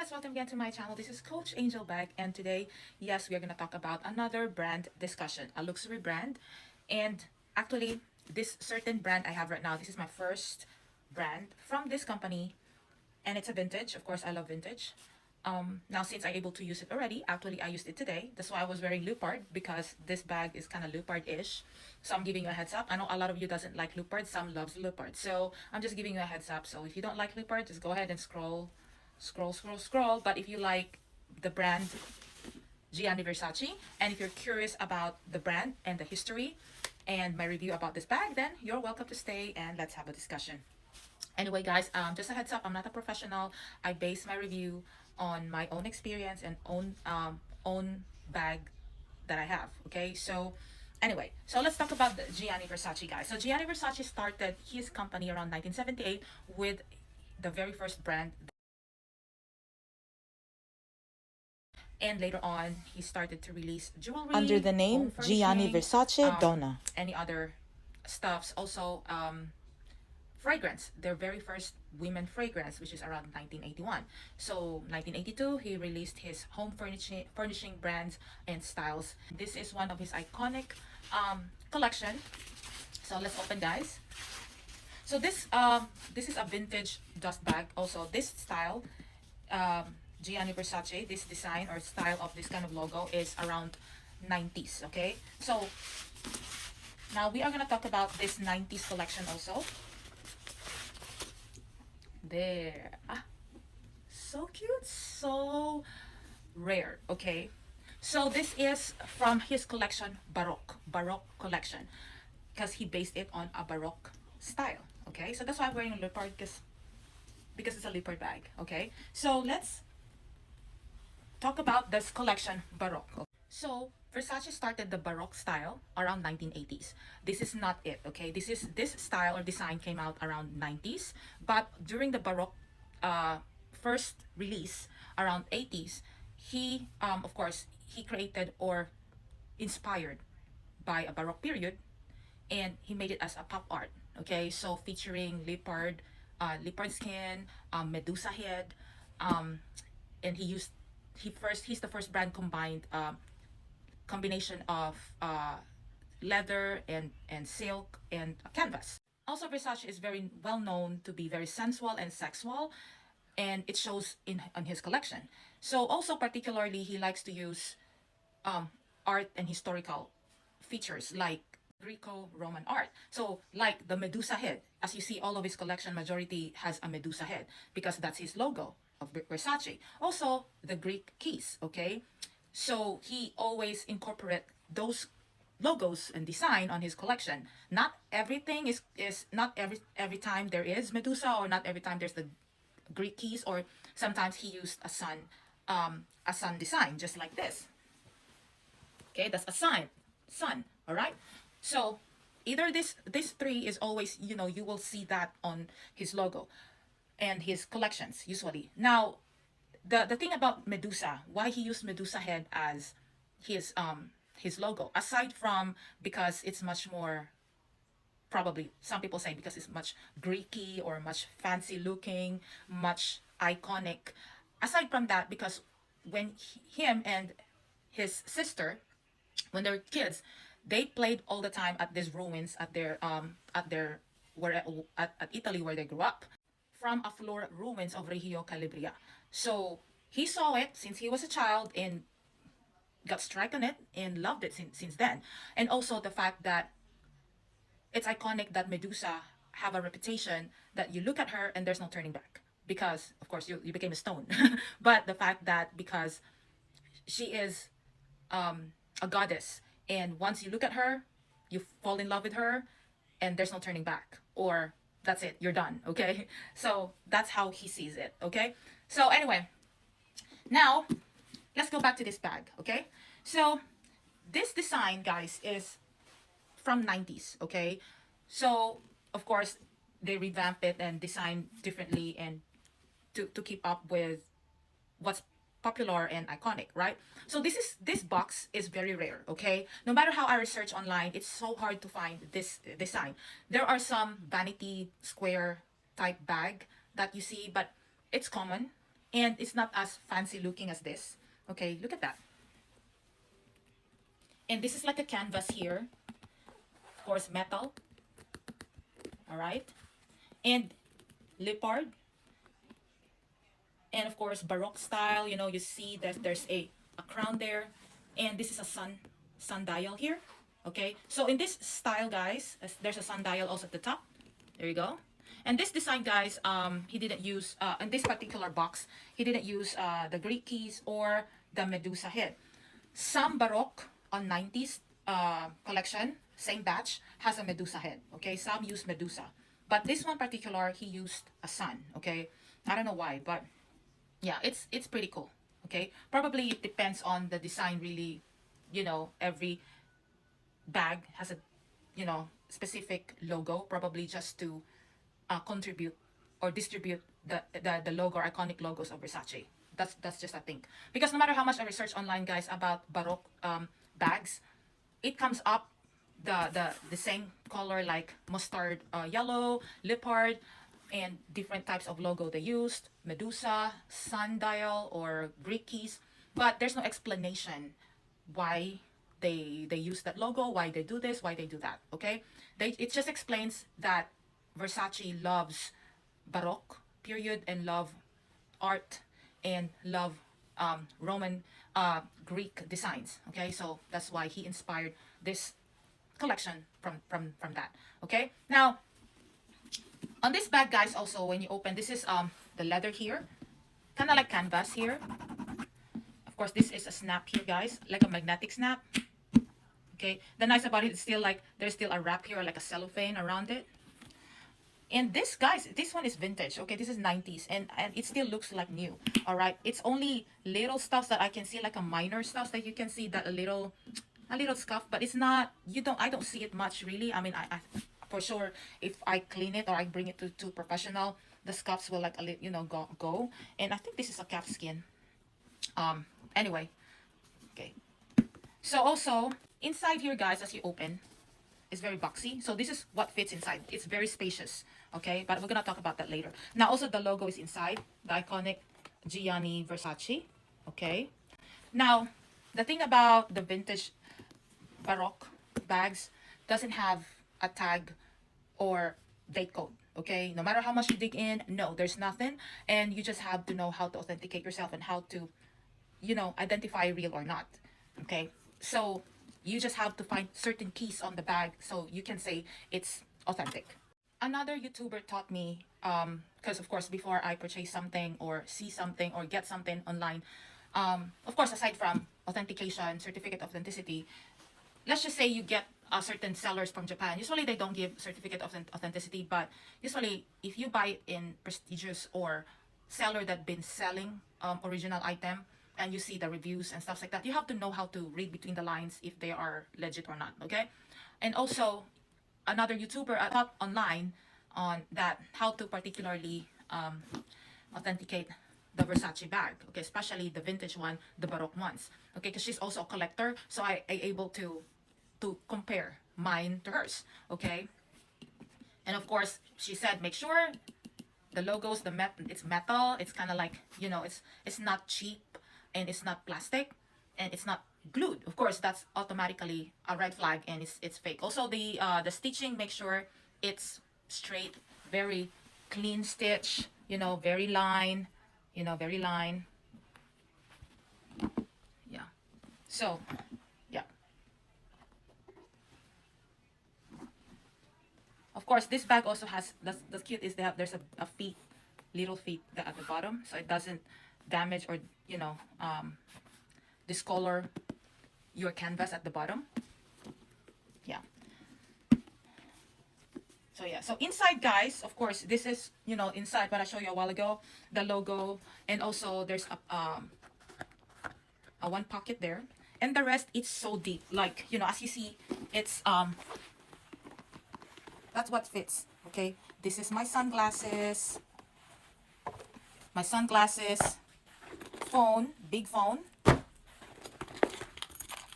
guys, welcome again to my channel. This is Coach Angel back, and today, yes, we are going to talk about another brand discussion, a luxury brand. And actually, this certain brand I have right now, this is my first brand from this company, and it's a vintage. Of course, I love vintage. Now since I'm able to use it already, actually I used it today. That's why I was wearing leopard, because this bag is kind of leopard-ish. So I'm giving you a heads up. I know a lot of you doesn't like leopard, some loves leopard. So I'm just giving you a heads up. So if you don't like leopard, just go ahead and scroll. But if you like the brand Gianni Versace, and if you're curious about the brand and the history and my review about this bag, then you're welcome to stay and let's have a discussion. Anyway, guys, just a heads up, I'm not a professional. I base my review on my own experience and own bag that I have. Okay, so anyway, so let's talk about the Gianni Versace, guys. So Gianni Versace started his company around 1978 with the very first brand, and later on he started to release jewelry under the name home Gianni furnishing, Versace Donna. any other stuffs. Also, fragrance, their very first women fragrance, which is around 1981. So 1982 he released his home furnishing brands and styles. This is one of his iconic collection. So let's open, guys. So this is a vintage dust bag. Also, this style, Gianni Versace, this design or style of this kind of logo is around 90s. Okay, so now we are gonna talk about this 90s collection also. There, so cute, so rare. Okay, so this is from his collection, Baroque collection, because he based it on a Baroque style. Okay, so that's why I'm wearing a leopard, because it's a leopard bag. Okay, so let's talk about this collection, Baroque. So Versace started the Baroque style around 1980s. This is not it, okay? This style or design came out around 90s, but during the Baroque first release around 80s, he of course he created or inspired by a Baroque period, and he made it as a pop art. Okay, so featuring leopard skin, Medusa head, and he's the first brand combined combination of leather and silk and canvas. Also, Versace is very well known to be very sensual and sexual, and it shows in on his collection. So also particularly he likes to use art and historical features like Greco-Roman art. So like the Medusa head, as you see, all of his collection majority has a Medusa head because that's his logo of Versace. Also the Greek keys, okay? So he always incorporate those logos and design on his collection. Not everything is not every time there is Medusa, or not every time there's the Greek keys, or sometimes he used a sun design just like this. Okay, that's a sun. All right. So either this three is always, you will see that on his logo and his collections usually. Now, the thing about Medusa, why he used Medusa head as his logo, aside from because it's much more, probably some people say because it's much Greeky or much fancy looking, much iconic. Aside from that, because when him and his sister, when they were kids, they played all the time at these ruins at their where at Italy where they grew up, from a floor ruins of Reggio Calabria. So he saw it since he was a child and got struck on it and loved it since then. And also the fact that it's iconic that Medusa have a reputation that you look at her and there's no turning back, because of course you became a stone. But the fact that because she is a goddess, and once you look at her, you fall in love with her, and there's no turning back, or that's it, you're done. Okay, so that's how he sees it. Okay, so anyway, now let's go back to this bag. Okay, so this design, guys, is from 90s. Okay, so of course they revamp it and design differently, and to keep up with what's popular and iconic, right? So this box is very rare. Okay, no matter how I research online, it's so hard to find this design. There are some vanity square type bag that you see, but it's common and it's not as fancy looking as this. Okay, look at that. And this is like a canvas here, of course, metal. All right, and leopard, and of course Baroque style. You know, you see that there's a crown there, and this is a sundial here. Okay, so in this style, guys, there's a sundial also at the top. There you go. And this design, guys, he didn't use in this particular box, he didn't use the Greek keys or the Medusa head. Some Baroque on 90s collection, same batch, has a Medusa head. Okay, some use Medusa, but this one particular, he used a sun. Okay, I don't know why, but yeah, it's pretty cool. Okay, probably it depends on the design. Really, you know, every bag has a, you know, specific logo, probably just to contribute or distribute the logo or iconic logos of Versace. That's just a thing. Because no matter how much I research online, guys, about Baroque bags, it comes up the same color, like mustard yellow, leopard, and different types of logo they used, Medusa, sundial, or Greek keys. But there's no explanation why they use that logo, why they do this, why they do that. Okay, it just explains that Versace loves Baroque period and love art and love Roman Greek designs. Okay, so that's why he inspired this collection from that. Okay, now on this bag, guys, also when you open, this is the leather here, kind of like canvas here. Of course, this is a snap here, guys, like a magnetic snap. Okay, the nice about it is still like there's still a wrap here, like a cellophane around it. And this, guys, this one is vintage. Okay, this is 90s, and it still looks like new. All right, it's only little stuff that I can see, like a minor stuff that you can see, that a little scuff, but it's not, I don't see it much really. I mean, I for sure, if I clean it or I bring it to professional, the scuffs will like go. And I think this is a calf skin. Anyway, okay. So also inside here, guys, as you open, it's very boxy. So this is what fits inside. It's very spacious. Okay, but we're gonna talk about that later. Now also the logo is inside, the iconic Gianni Versace. Okay. Now the thing about the vintage Baroque bags doesn't have a tag or date code. Okay, no matter how much you dig in, no, there's nothing, and you just have to know how to authenticate yourself and how to, identify real or not. Okay, so you just have to find certain keys on the bag so you can say it's authentic. Another YouTuber taught me, because of course before I purchase something or see something or get something online, of course aside from authentication, certificate of authenticity, let's just say you get certain sellers from Japan. Usually they don't give certificate of authenticity, but usually if you buy it in prestigious or seller that been selling original item, and you see the reviews and stuff like that, you have to know how to read between the lines if they are legit or not. Okay, and also another YouTuber taught online on that how to particularly authenticate the Versace bag. Okay, especially the vintage one, the Baroque ones. Okay, because she's also a collector, so I able to compare mine to hers. Okay, and of course she said make sure the logos, it's metal, it's kind of like, it's not cheap, and it's not plastic, and it's not glued. Of course that's automatically a red flag, and it's fake. Also the stitching, make sure it's straight, very clean stitch, very line, very line. Yeah, so yeah, of course this bag also has, the cute is there's a feet, little feet at the bottom, so it doesn't damage or discolor your canvas at the bottom. Yeah, so yeah, so inside, guys, of course this is, inside what I showed you a while ago, the logo, and also there's a one pocket there, and the rest it's so deep, like, as you see, it's that's what fits. Okay, this is my sunglasses, phone, big phone,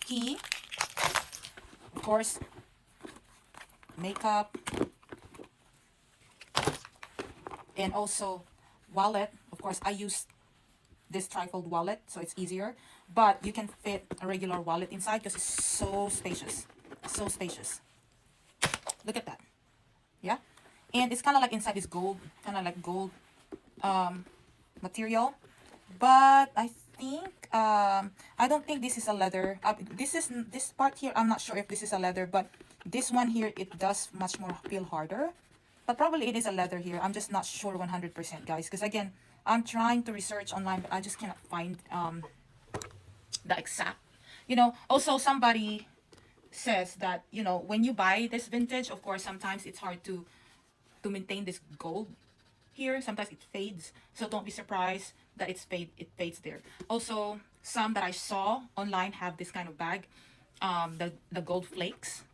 key, of course, makeup, and also wallet. Of course I use this trifold wallet, so it's easier. But you can fit a regular wallet inside because it's so spacious. So spacious. Look at that. Yeah. And it's kind of like inside is gold, kind of like gold material. But I think I don't think this is a leather. This part here, I'm not sure if this is a leather, but this one here, it does much more feel harder. But probably it is a leather here. I'm just not sure 100%, guys, because again, I'm trying to research online, but I just cannot find the exact. Also somebody says that, when you buy this vintage, of course, sometimes it's hard to maintain this gold here. Sometimes it fades, so don't be surprised that it fades there. Also, some that I saw online have this kind of bag, the gold flakes,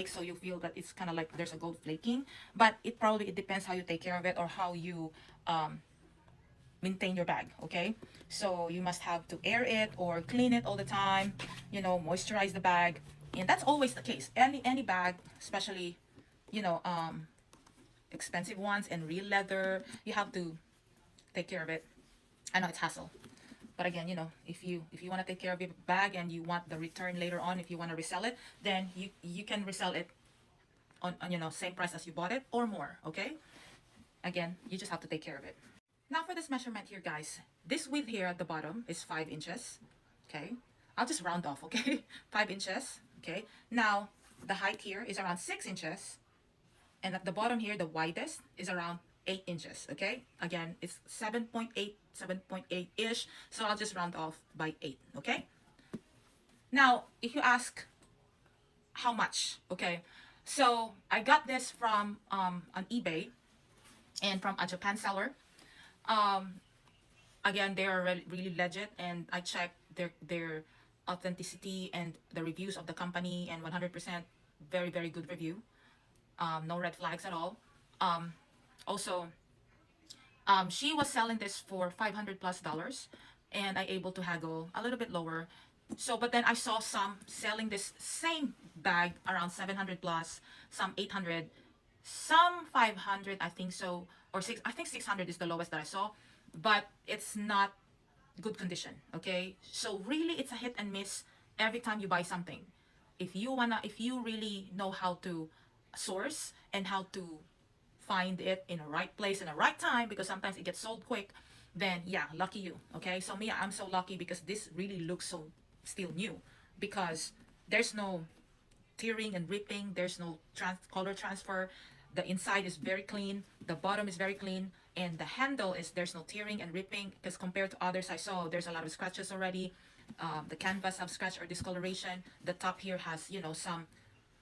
so you feel that it's kind of like there's a gold flaking, but it depends how you take care of it or how you maintain your bag. Okay, so you must have to air it or clean it all the time, moisturize the bag. And that's always the case, any bag, especially you know expensive ones and real leather, you have to take care of it. I know it's hassle, but again, if you want to take care of your bag and you want the return later on, if you want to resell it, then you can resell it on same price as you bought it or more. Okay, again, you just have to take care of it. Now for this measurement here, guys, this width here at the bottom is 5 inches. Okay, I'll just round off. Okay, 5 inches. Okay, now the height here is around 6 inches, and at the bottom here, the widest is around 8 inches. Okay, again, it's 7.8, 7.8 ish, so I'll just round off by 8. Okay, now if you ask how much, okay, so I got this from on eBay and from a Japan seller. um Again, they are really legit, and I checked their authenticity and the reviews of the company, and 100% very, very good review. No red flags at all. Also, she was selling this for $500 plus, and I able to haggle a little bit lower. So, but then I saw some selling this same bag around 700 plus, some 800, some 500, I think so, or six. I think 600 is the lowest that I saw, but it's not good condition. Okay, so really, it's a hit and miss every time you buy something. If you really know how to source and how to find it in the right place in the right time, because sometimes it gets sold quick, then yeah, lucky you. Okay, so me, I'm so lucky because this really looks so still new, because there's no tearing and ripping, there's no color transfer, the inside is very clean, the bottom is very clean, and the handle is, there's no tearing and ripping, because compared to others I saw, there's a lot of scratches already. The canvas have scratch or discoloration, the top here has some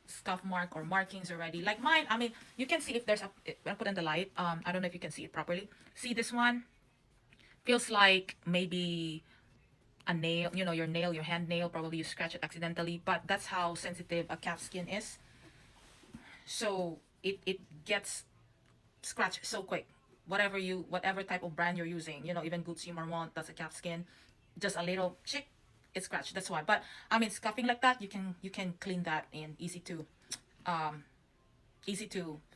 scuff mark or markings already, like mine. I mean, you can see if there's I put in the light. I don't know if you can see it properly. See, this one feels like maybe a nail, your nail, your hand nail, probably you scratch it accidentally, but that's how sensitive a calf skin is. So it gets scratched so quick. Whatever type of brand you're using, even Gucci, Marmont, that's a calf skin, just a little chick, it's scratched. That's why. But I mean, scuffing like that, you can clean that, and easy to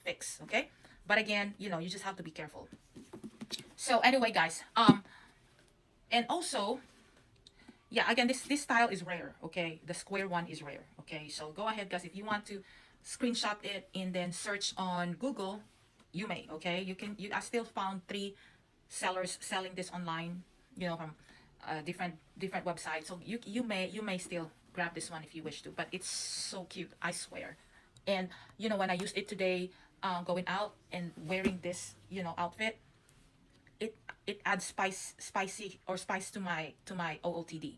fix. Okay, but again, you just have to be careful. So anyway, guys, and also, yeah, again, this style is rare. Okay, the square one is rare. Okay, so go ahead, guys, if you want to screenshot it and then search on Google, you may. Okay, I still found 3 sellers selling this online, from different websites, so you may still grab this one if you wish to. But it's so cute, I swear. And when I used it today, going out and wearing this outfit, it adds spice to my OOTD,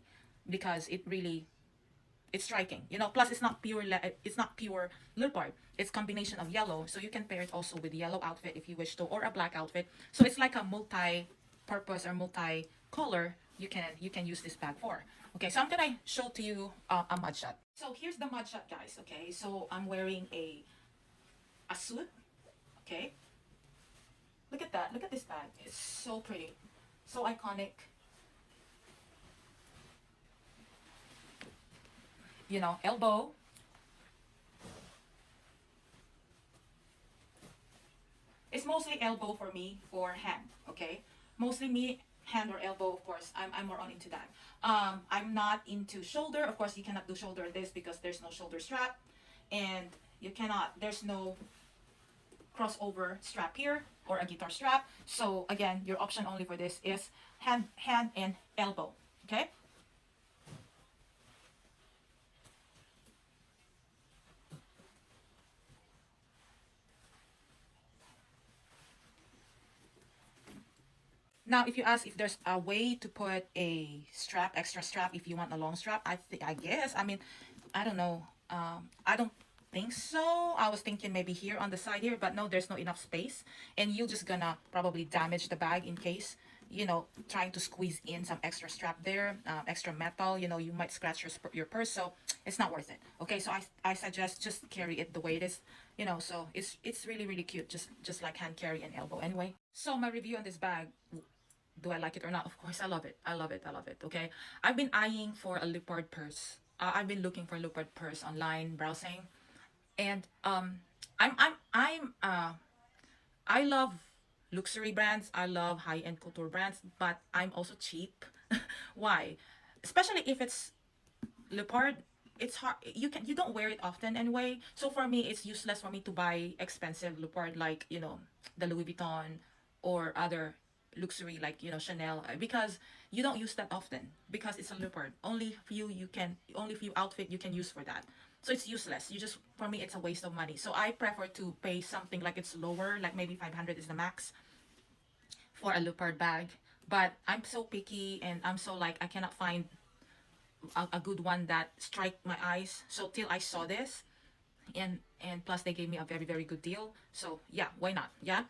because it's striking. Plus it's not pure leopard. It's combination of yellow, so you can pair it also with yellow outfit if you wish to, or a black outfit. So it's like a multi-purpose or multi-color you can use this bag for. Okay, so I'm gonna show to you a mud shot. So here's the mud shot, guys. Okay, so I'm wearing a suit. Okay, look at that. Look at this bag. It's so pretty, so iconic. Elbow. It's mostly elbow for me, for hand. Okay, mostly me hand or elbow, of course, I'm more on into that. I'm not into shoulder. Of course, you cannot do shoulder this because there's no shoulder strap, and you cannot. There's no crossover strap here or a guitar strap. So again, your option only for this is hand and elbow. Okay. Now, if you ask if there's a way to put a strap, extra strap, if you want a long strap, I guess. I mean, I don't know. I don't think so. I was thinking maybe here on the side here, but no, there's no enough space, and you're just gonna probably damage the bag in case, trying to squeeze in some extra strap there, extra metal. You might scratch your purse, so it's not worth it. Okay, so I suggest just carry it the way it is. So it's really really cute, just like hand carry and elbow. Anyway, so my review on this bag, do I like it or not? Of course, I love it. I love it. I love it. Okay, I've been eyeing for a leopard purse. I've been looking for a leopard purse online, browsing, and I love luxury brands. I love high end couture brands, but I'm also cheap. Why? Especially if it's leopard, it's hard. You don't wear it often anyway. So for me, it's useless for me to buy expensive leopard like the Louis Vuitton or other luxury like Chanel, because you don't use that often because it's a leopard. Only few outfit you can use for that. So it's useless. For me, it's a waste of money. So I prefer to pay something like it's lower, like maybe 500 is the max for a leopard bag. But I'm so picky, and I'm so like I cannot find a good one that strike my eyes. So till I saw this, and plus they gave me a very very good deal. So yeah, why not? Yeah.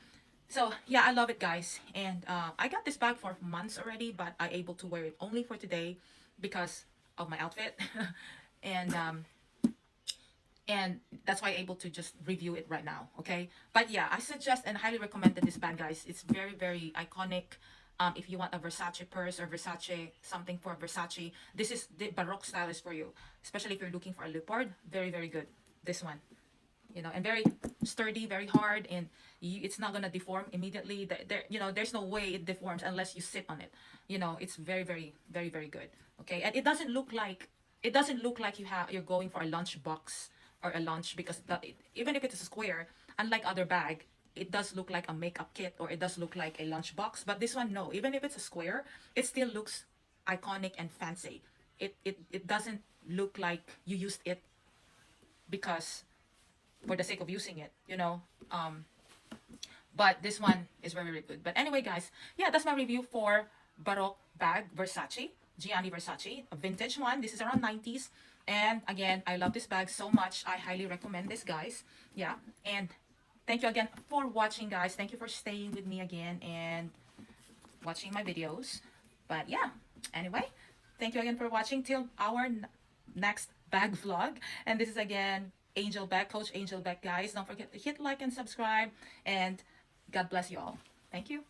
So yeah, I love it, guys. And I got this bag for months already, but I able to wear it only for today because of my outfit. and and that's why I'm able to just review it right now. Okay, but yeah, I suggest and highly recommend this bag, guys. It's very very iconic. If you want a Versace purse or Versace something for Versace, this is the Baroque style is for you, especially if you're looking for a leopard. Very very good, this one. And very sturdy, very hard, and it's not gonna deform immediately. There's no way it deforms unless you sit on it. It's very very very very good. Okay, and it doesn't look like you're going for a lunch box or a lunch, because even if it's a square, unlike other bag, it does look like a makeup kit, or it does look like a lunch box. But this one, no, even if it's a square, it still looks iconic and fancy. It doesn't look like you used it because for the sake of using it. But this one is very very good. But anyway, guys, yeah, that's my review for Baroque bag, Versace, Gianni Versace, a vintage one. This is around 90s. And again, I love this bag so much. I highly recommend this, guys. Yeah. And thank you again for watching, guys. Thank you for staying with me again and watching my videos. But yeah, anyway, thank you again for watching till our next bag vlog. And this is again Angel Bag, Coach Angel Bag, guys. Don't forget to hit like and subscribe, and God bless you all. Thank you.